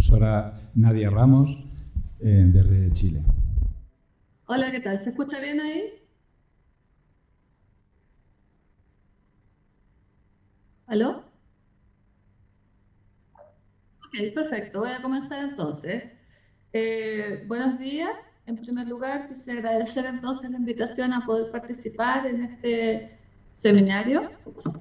profesora Nadia Ramos, desde Chile. Hola, ¿qué tal? ¿Se escucha bien ahí? ¿Aló? Ok, perfecto. Voy a comenzar entonces. Buenos días. En primer lugar, quisiera agradecer entonces la invitación a poder participar en este seminario.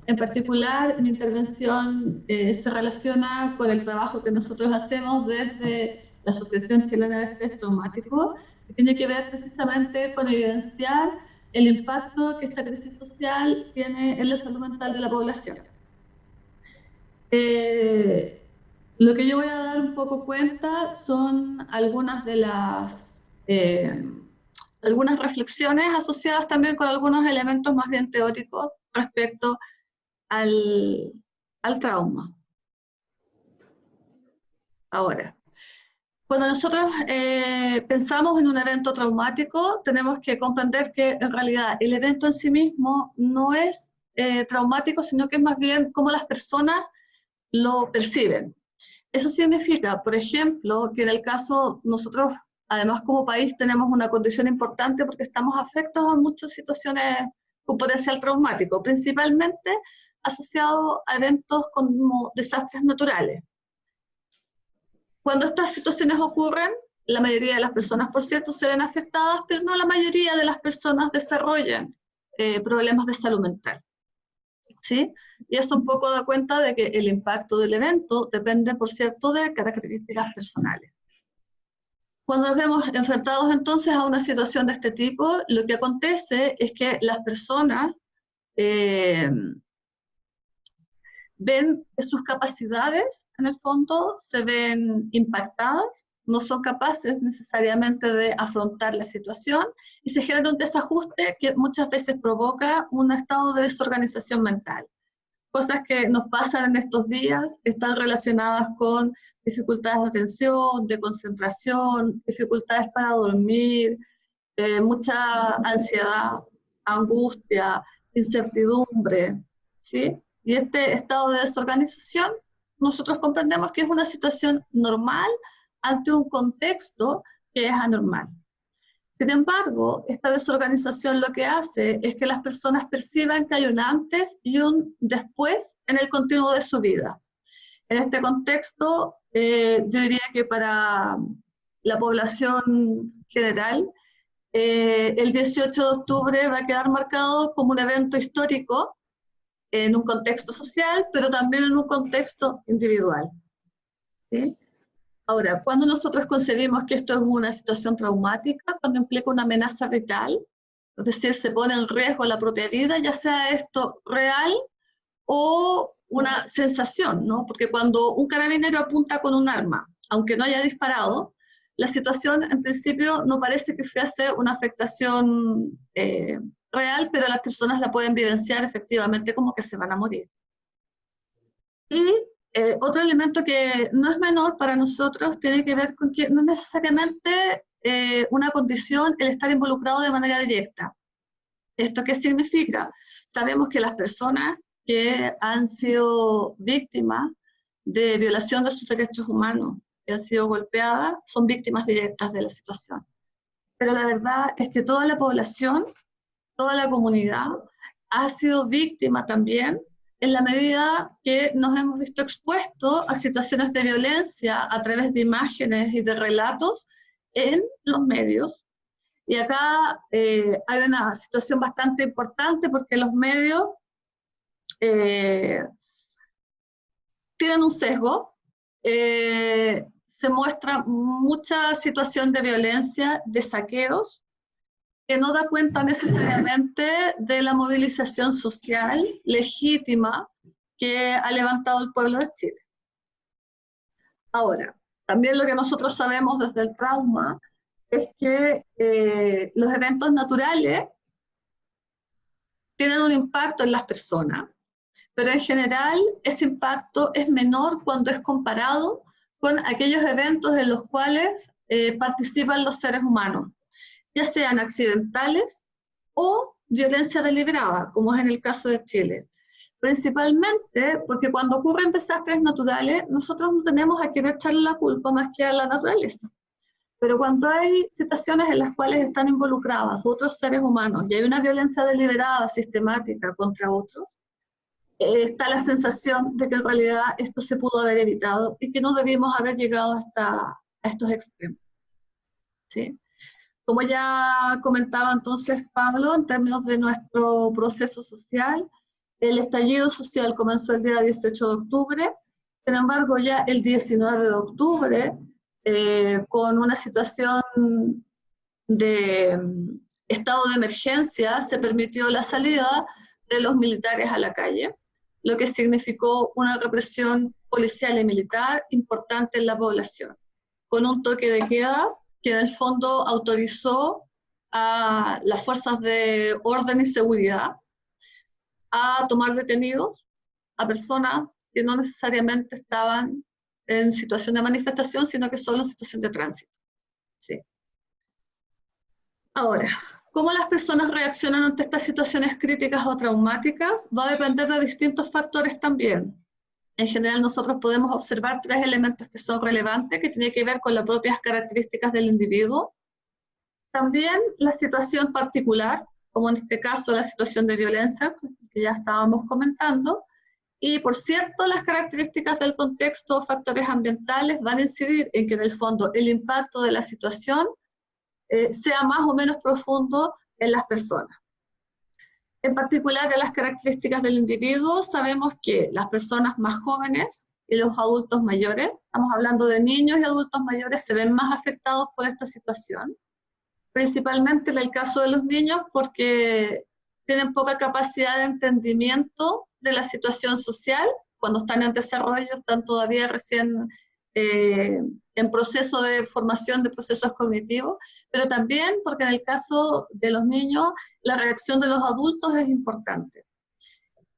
En particular, mi intervención se relaciona con el trabajo que nosotros hacemos desde la Asociación Chilena de Estrés Traumático, que tiene que ver precisamente con evidenciar el impacto que esta crisis social tiene en la salud mental de la población. Lo que yo voy a dar un poco cuenta son algunas reflexiones asociadas también con algunos elementos más bien teóricos respecto al, al trauma. Ahora, cuando nosotros pensamos en un evento traumático, tenemos que comprender que en realidad el evento en sí mismo no es traumático, sino que es más bien cómo las personas lo perciben. Eso significa, por ejemplo, que en el caso nosotros, además como país, tenemos una condición importante porque estamos afectos a muchas situaciones con potencial traumático, principalmente asociado a eventos como desastres naturales. Cuando estas situaciones ocurren, la mayoría de las personas, por cierto, se ven afectadas, pero no la mayoría de las personas desarrollan problemas de salud mental. ¿Sí? Y eso un poco da cuenta de que el impacto del evento depende, por cierto, de características personales. Cuando nos vemos enfrentados entonces a una situación de este tipo, lo que acontece es que las personas ven que sus capacidades, en el fondo, se ven impactadas, no son capaces necesariamente de afrontar la situación y se genera un desajuste que muchas veces provoca un estado de desorganización mental. Cosas que nos pasan en estos días están relacionadas con dificultades de atención, de concentración, dificultades para dormir, mucha ansiedad, angustia, incertidumbre, ¿sí? Y este estado de desorganización, nosotros comprendemos que es una situación normal ante un contexto que es anormal. Sin embargo, esta desorganización lo que hace es que las personas perciban que hay un antes y un después en el continuo de su vida. En este contexto, yo diría que para la población general, el 18 de octubre va a quedar marcado como un evento histórico en un contexto social, pero también en un contexto individual. ¿Sí? Ahora, cuando nosotros concebimos que esto es una situación traumática, cuando implica una amenaza vital, es decir, se pone en riesgo la propia vida, ya sea esto real o una sensación, ¿no? Porque cuando un carabinero apunta con un arma, aunque no haya disparado, la situación en principio no parece que fuese una afectación real, pero las personas la pueden vivenciar efectivamente como que se van a morir. Y otro elemento que no es menor para nosotros tiene que ver con que no es necesariamente una condición el estar involucrado de manera directa. ¿Esto qué significa? Sabemos que las personas que han sido víctimas de violación de sus derechos humanos, que han sido golpeadas, son víctimas directas de la situación. Pero la verdad es que toda la población, toda la comunidad, ha sido víctima también en la medida que nos hemos visto expuestos a situaciones de violencia a través de imágenes y de relatos en los medios. Y acá hay una situación bastante importante porque los medios tienen un sesgo, se muestra mucha situación de violencia, de saqueos, que no da cuenta necesariamente de la movilización social legítima que ha levantado el pueblo de Chile. Ahora, también lo que nosotros sabemos desde el trauma es que los eventos naturales tienen un impacto en las personas, pero en general ese impacto es menor cuando es comparado con aquellos eventos en los cuales participan los seres humanos, ya sean accidentales o violencia deliberada, como es en el caso de Chile. Principalmente porque cuando ocurren desastres naturales, nosotros no tenemos a quién echarle la culpa más que a la naturaleza. Pero cuando hay situaciones en las cuales están involucrados otros seres humanos y hay una violencia deliberada, sistemática contra otros, está la sensación de que en realidad esto se pudo haber evitado y que no debimos haber llegado a estos extremos. ¿Sí? Como ya comentaba entonces Pablo, en términos de nuestro proceso social, el estallido social comenzó el día 18 de octubre, sin embargo ya el 19 de octubre, con una situación de estado de emergencia, se permitió la salida de los militares a la calle, lo que significó una represión policial y militar importante en la población, con un toque de queda que en el fondo autorizó a las fuerzas de orden y seguridad a tomar detenidos a personas que no necesariamente estaban en situación de manifestación, sino que solo en situación de tránsito. Sí. Ahora, cómo las personas reaccionan ante estas situaciones críticas o traumáticas va a depender de distintos factores también. En general nosotros podemos observar tres elementos que son relevantes, que tienen que ver con las propias características del individuo. También la situación particular, como en este caso la situación de violencia, que ya estábamos comentando. Y por cierto, las características del contexto o factores ambientales van a incidir en que en el fondo el impacto de la situación sea más o menos profundo en las personas. En particular, en las características del individuo, sabemos que las personas más jóvenes y los adultos mayores, estamos hablando de niños y adultos mayores, se ven más afectados por esta situación, principalmente en el caso de los niños porque tienen poca capacidad de entendimiento de la situación social, cuando están en desarrollo, están todavía recién en proceso de formación de procesos cognitivos, pero también porque en el caso de los niños la reacción de los adultos es importante.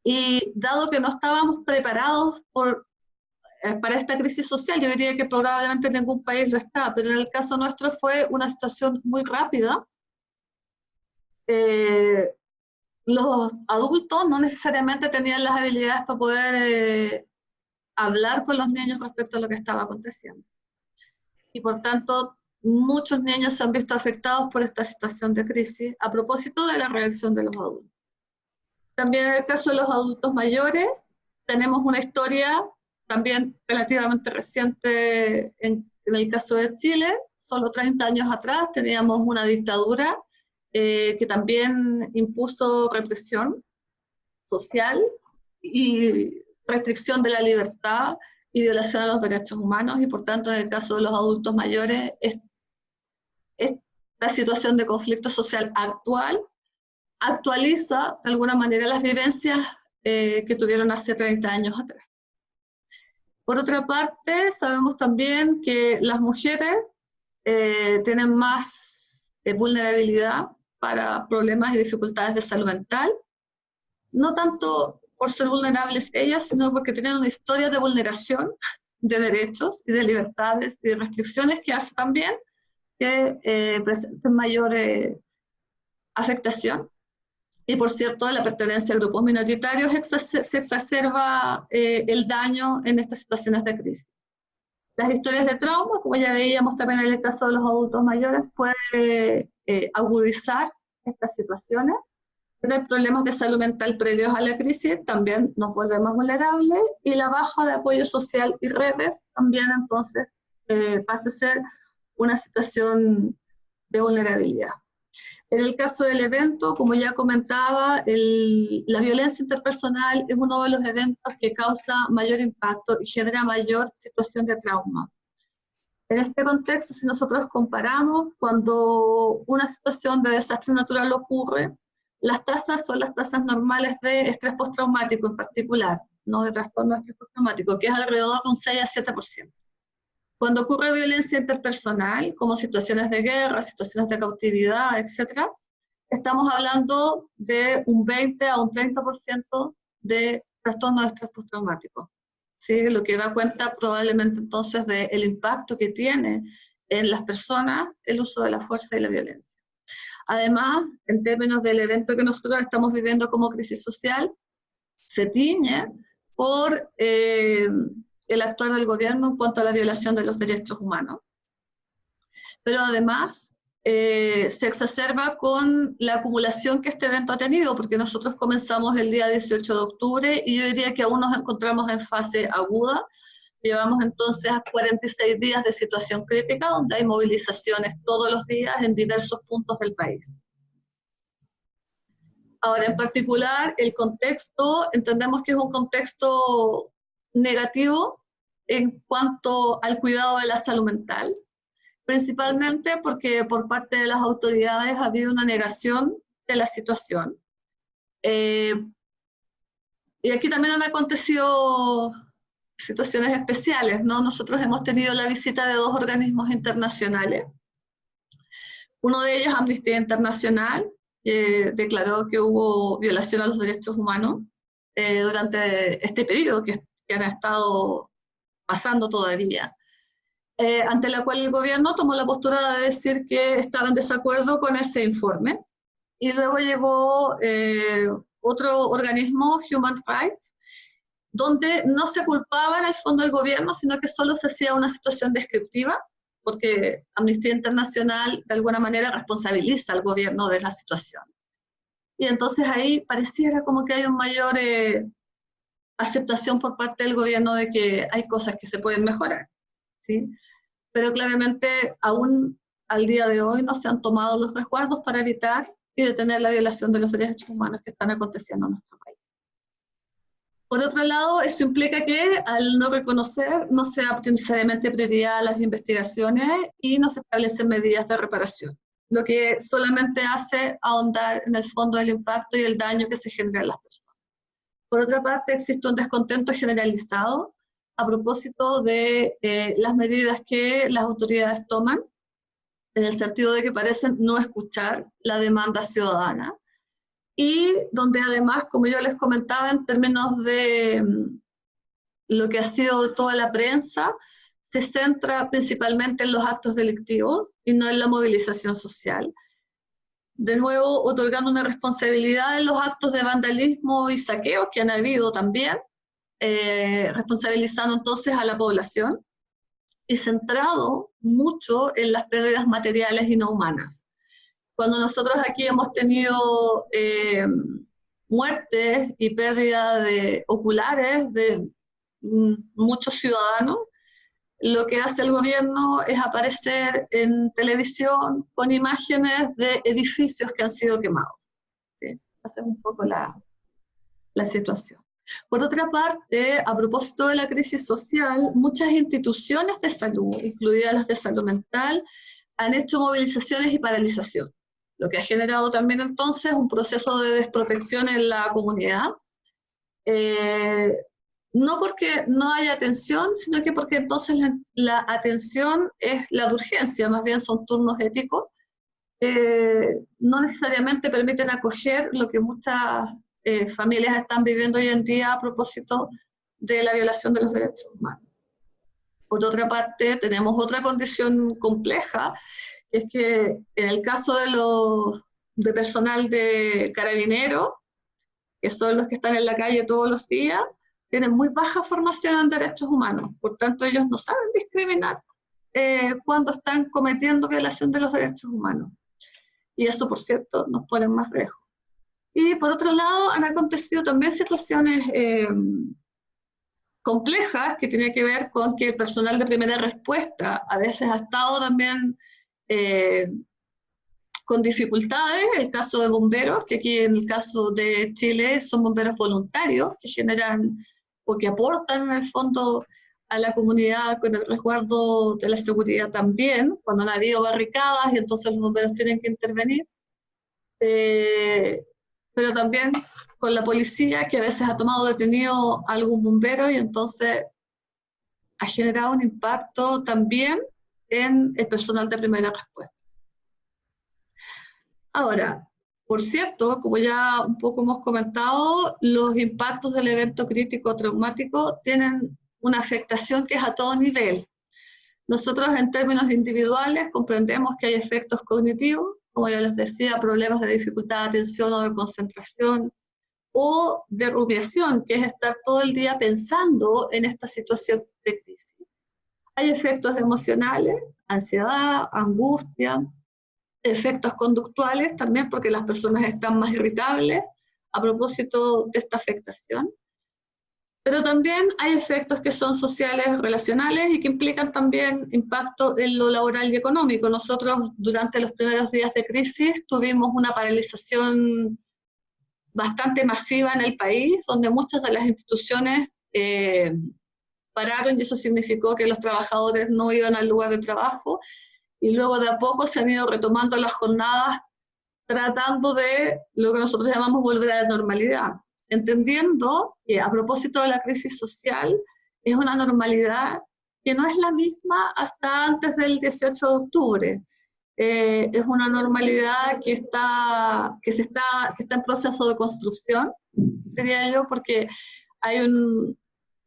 Y dado que no estábamos preparados para esta crisis social, yo diría que probablemente ningún país lo está, pero en el caso nuestro fue una situación muy rápida. Los adultos no necesariamente tenían las habilidades para poder hablar con los niños respecto a lo que estaba aconteciendo. Y por tanto, muchos niños se han visto afectados por esta situación de crisis a propósito de la reacción de los adultos. También en el caso de los adultos mayores, tenemos una historia también relativamente reciente en el caso de Chile. Solo 30 años atrás teníamos una dictadura que también impuso represión social y restricción de la libertad y violación a los derechos humanos, y por tanto en el caso de los adultos mayores esta situación de conflicto social actual actualiza de alguna manera las vivencias que tuvieron hace 30 años atrás. Por otra parte, sabemos también que las mujeres tienen más vulnerabilidad para problemas y dificultades de salud mental, no tanto por ser vulnerables ellas, sino porque tienen una historia de vulneración de derechos y de libertades y de restricciones que hace también que presenten mayor afectación. Y por cierto, la pertenencia a grupos minoritarios se exacerba el daño en estas situaciones de crisis. Las historias de trauma, como ya veíamos también en el caso de los adultos mayores, puede agudizar estas situaciones. Tener problemas de salud mental previos a la crisis también nos vuelve más vulnerables, y la baja de apoyo social y redes también entonces pasa a ser una situación de vulnerabilidad. En el caso del evento, como ya comentaba, la violencia interpersonal es uno de los eventos que causa mayor impacto y genera mayor situación de trauma. En este contexto, si nosotros comparamos, cuando una situación de desastre natural ocurre, las tasas son las tasas normales de estrés postraumático en particular, no de trastorno de estrés postraumático, que es alrededor de un 6 a 7%. Cuando ocurre violencia interpersonal, como situaciones de guerra, situaciones de cautividad, etc., estamos hablando de un 20 a un 30% de trastorno de estrés postraumático. ¿Sí? Lo que da cuenta probablemente entonces del impacto que tiene en las personas el uso de la fuerza y la violencia. Además, en términos del evento que nosotros estamos viviendo como crisis social, se tiñe por el actuar del gobierno en cuanto a la violación de los derechos humanos. Pero además se exacerba con la acumulación que este evento ha tenido, porque nosotros comenzamos el día 18 de octubre y yo diría que aún nos encontramos en fase aguda. Llevamos entonces a 46 días de situación crítica, donde hay movilizaciones todos los días en diversos puntos del país. Ahora, en particular, el contexto, entendemos que es un contexto negativo en cuanto al cuidado de la salud mental, principalmente porque por parte de las autoridades ha habido una negación de la situación. Y aquí también han acontecido situaciones especiales, ¿no? Nosotros hemos tenido la visita de 2 organismos internacionales. Uno de ellos, Amnistía Internacional, que declaró que hubo violación a los derechos humanos durante este periodo que han estado pasando todavía. Ante la cual el gobierno tomó la postura de decir que estaba en desacuerdo con ese informe. Y luego llegó otro organismo, Human Rights, donde no se culpaba en el fondo el gobierno, sino que solo se hacía una situación descriptiva, porque Amnistía Internacional de alguna manera responsabiliza al gobierno de la situación. Y entonces ahí pareciera como que hay una mayor aceptación por parte del gobierno de que hay cosas que se pueden mejorar, ¿sí? Pero claramente aún al día de hoy no se han tomado los resguardos para evitar y detener la violación de los derechos humanos que están aconteciendo en nuestro país. Por otro lado, eso implica que al no reconocer no se da necesariamente prioridad a las investigaciones y no se establecen medidas de reparación, lo que solamente hace ahondar en el fondo del impacto y el daño que se genera en las personas. Por otra parte, existe un descontento generalizado a propósito de las medidas que las autoridades toman, en el sentido de que parecen no escuchar la demanda ciudadana, y donde además, como yo les comentaba, en términos de lo que ha sido toda la prensa, se centra principalmente en los actos delictivos y no en la movilización social. De nuevo, otorgando una responsabilidad en los actos de vandalismo y saqueo que han habido también, responsabilizando entonces a la población y centrado mucho en las pérdidas materiales y no humanas. Cuando nosotros aquí hemos tenido muertes y pérdida de oculares de muchos ciudadanos, lo que hace el gobierno es aparecer en televisión con imágenes de edificios que han sido quemados. ¿Sí? Esa es un poco la situación. Por otra parte, a propósito de la crisis social, muchas instituciones de salud, incluidas las de salud mental, han hecho movilizaciones y paralización, lo que ha generado también entonces un proceso de desprotección en la comunidad, no porque no haya atención, sino que porque entonces la atención es la de urgencia, más bien son turnos éticos, no necesariamente permiten acoger lo que muchas familias están viviendo hoy en día a propósito de la violación de los derechos humanos. Por otra parte, tenemos otra condición compleja, que es que en el caso de personal de carabineros, que son los que están en la calle todos los días, tienen muy baja formación en derechos humanos, por tanto ellos no saben discriminar cuando están cometiendo violación de los derechos humanos. Y eso, por cierto, nos pone en más riesgo. Y por otro lado, han acontecido también situaciones complejas que tienen que ver con que el personal de primera respuesta a veces ha estado también con dificultades. El caso de bomberos, que aquí en el caso de Chile son bomberos voluntarios que generan o que aportan en el fondo a la comunidad con el resguardo de la seguridad también, cuando han habido barricadas y entonces los bomberos tienen que intervenir. Pero también con la policía, que a veces ha tomado detenido a algún bombero y entonces ha generado un impacto también en el personal de primera respuesta. Ahora, por cierto, como ya un poco hemos comentado, los impactos del evento crítico traumático tienen una afectación que es a todo nivel. Nosotros en términos individuales comprendemos que hay efectos cognitivos, como ya les decía, problemas de dificultad de atención o de concentración, o de rumiación, que es estar todo el día pensando en esta situación de crisis. Hay efectos emocionales, ansiedad, angustia, efectos conductuales también porque las personas están más irritables a propósito de esta afectación. Pero también hay efectos que son sociales, relacionales y que implican también impacto en lo laboral y económico. Nosotros durante los primeros días de crisis tuvimos una paralización bastante masiva en el país, donde muchas de las instituciones pararon y eso significó que los trabajadores no iban al lugar de trabajo y luego de a poco se han ido retomando las jornadas tratando de lo que nosotros llamamos volver a la normalidad, entendiendo que a propósito de la crisis social es una normalidad que no es la misma hasta antes del 18 de octubre. Es una normalidad que está en proceso de construcción, diría yo, porque hay un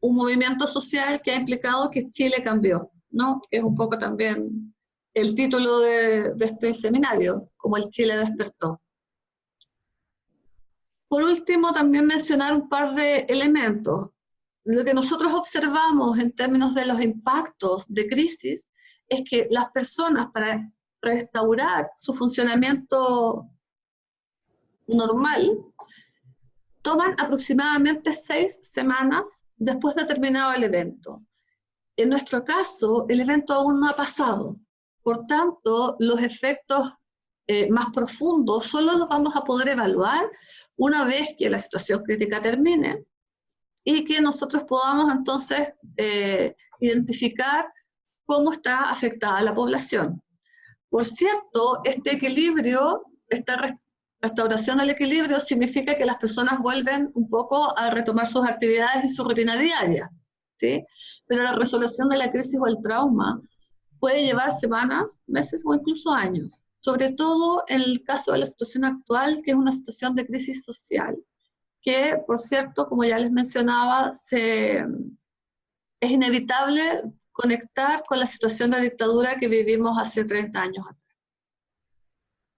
movimiento social que ha implicado que Chile cambió, ¿no? Que es un poco también el título de este seminario, como el Chile despertó. Por último, también mencionar un par de elementos. Lo que nosotros observamos en términos de los impactos de crisis es que las personas para restaurar su funcionamiento normal toman aproximadamente 6 semanas después de terminado el evento. En nuestro caso, el evento aún no ha pasado. Por tanto, los efectos más profundos solo los vamos a poder evaluar una vez que la situación crítica termine y que nosotros podamos entonces identificar cómo está afectada la población. Por cierto, este equilibrio, esta restauración del equilibrio significa que las personas vuelven un poco a retomar sus actividades y su rutina diaria, ¿sí? Pero la resolución de la crisis o el trauma puede llevar semanas, meses o incluso años, sobre todo en el caso de la situación actual, que es una situación de crisis social, que, por cierto, como ya les mencionaba, es inevitable conectar con la situación de dictadura que vivimos hace 30 años atrás.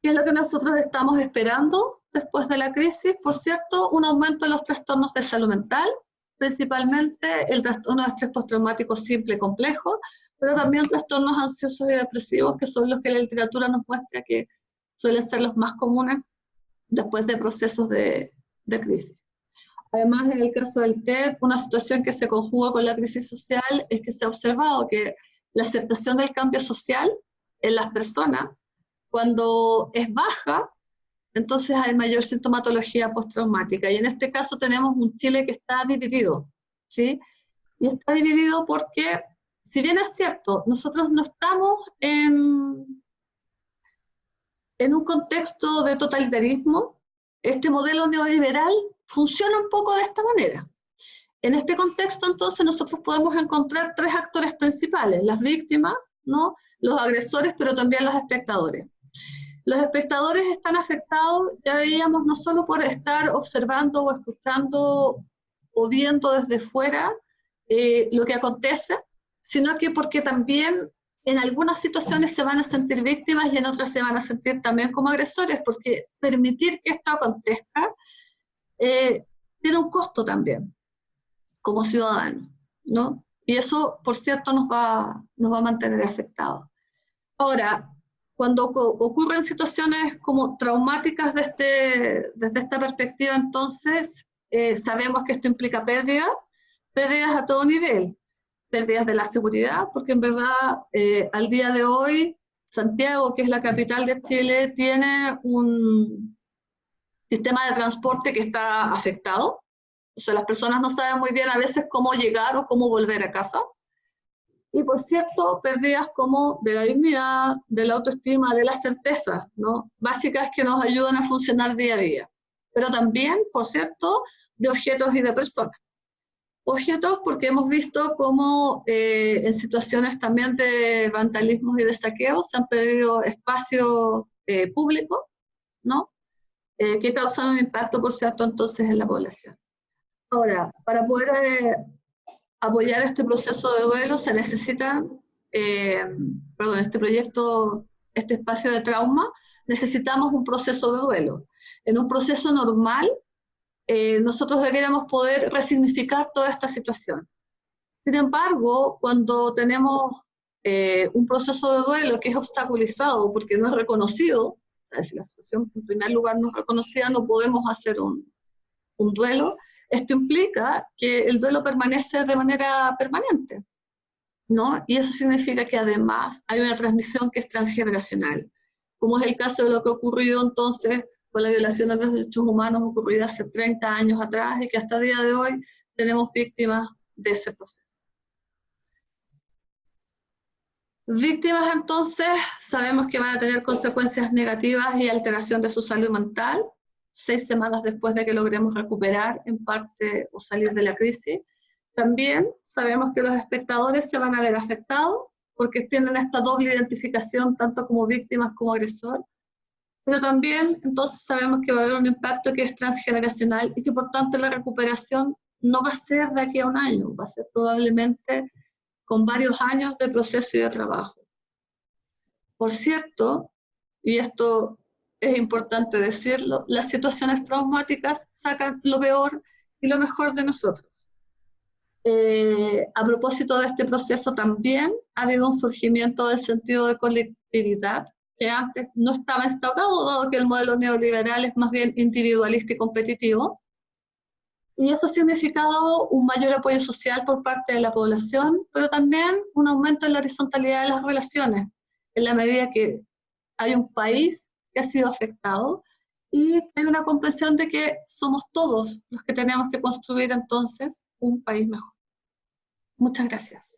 ¿Qué es lo que nosotros estamos esperando después de la crisis? Por cierto, un aumento de los trastornos de salud mental, principalmente el trastorno de estrés postraumático simple y complejo, pero también trastornos ansiosos y depresivos, que son los que la literatura nos muestra que suelen ser los más comunes después de procesos de crisis. Además, en el caso del TEP, una situación que se conjuga con la crisis social es que se ha observado que la aceptación del cambio social en las personas, cuando es baja, entonces hay mayor sintomatología postraumática. Y en este caso tenemos un Chile que está dividido, ¿sí? Y está dividido porque, si bien es cierto, nosotros no estamos en un contexto de totalitarismo, este modelo neoliberal funciona un poco de esta manera. En este contexto, entonces, nosotros podemos encontrar 3 actores principales: las víctimas, ¿no?, los agresores, pero también los espectadores. Los espectadores están afectados, ya veíamos, no solo por estar observando o escuchando o viendo desde fuera lo que acontece, sino que porque también en algunas situaciones se van a sentir víctimas y en otras se van a sentir también como agresores, porque permitir que esto acontezca tiene un costo también, como ciudadanos, ¿no? Y eso, por cierto, nos va a mantener afectados. Ahora, cuando ocurren situaciones como traumáticas desde esta perspectiva, entonces sabemos que esto implica pérdidas a todo nivel, pérdidas de la seguridad, porque en verdad al día de hoy Santiago, que es la capital de Chile, tiene un sistema de transporte que está afectado. O sea, las personas no saben muy bien a veces cómo llegar o cómo volver a casa. Y por cierto, pérdidas como de la dignidad, de la autoestima, de las certezas, ¿no?, básicas que nos ayudan a funcionar día a día. Pero también, por cierto, de objetos y de personas. Objetos porque hemos visto cómo en situaciones también de vandalismo y de saqueo se han perdido espacios públicos, ¿no?, que causan un impacto, por cierto, entonces en la población. Ahora, para poder apoyar este proceso de duelo se necesita, este proyecto, este espacio de trauma, necesitamos un proceso de duelo. En un proceso normal, nosotros debiéramos poder resignificar toda esta situación. Sin embargo, cuando tenemos un proceso de duelo que es obstaculizado porque no es reconocido, si la situación en primer lugar no es reconocida, no podemos hacer un duelo. Esto implica que el duelo permanece de manera permanente, ¿no? Y eso significa que además hay una transmisión que es transgeneracional, como es el caso de lo que ha ocurrido entonces con la violación de los derechos humanos ocurrida hace 30 años atrás y que hasta el día de hoy tenemos víctimas de ese proceso. Víctimas entonces sabemos que van a tener consecuencias negativas y alteración de su salud mental 6 semanas después de que logremos recuperar en parte o salir de la crisis. También sabemos que los espectadores se van a ver afectados porque tienen esta doble identificación tanto como víctimas como agresor. Pero también entonces sabemos que va a haber un impacto que es transgeneracional y que por tanto la recuperación no va a ser de aquí a un año, va a ser probablemente con varios años de proceso y de trabajo. Por cierto, y esto es importante decirlo, las situaciones traumáticas sacan lo peor y lo mejor de nosotros. A propósito de este proceso también ha habido un surgimiento del sentido de colectividad que antes no estaba instaurado, dado que el modelo neoliberal es más bien individualista y competitivo. Y eso ha significado un mayor apoyo social por parte de la población, pero también un aumento en la horizontalidad de las relaciones, en la medida que hay un país que ha sido afectado y hay una comprensión de que somos todos los que tenemos que construir entonces un país mejor. Muchas gracias.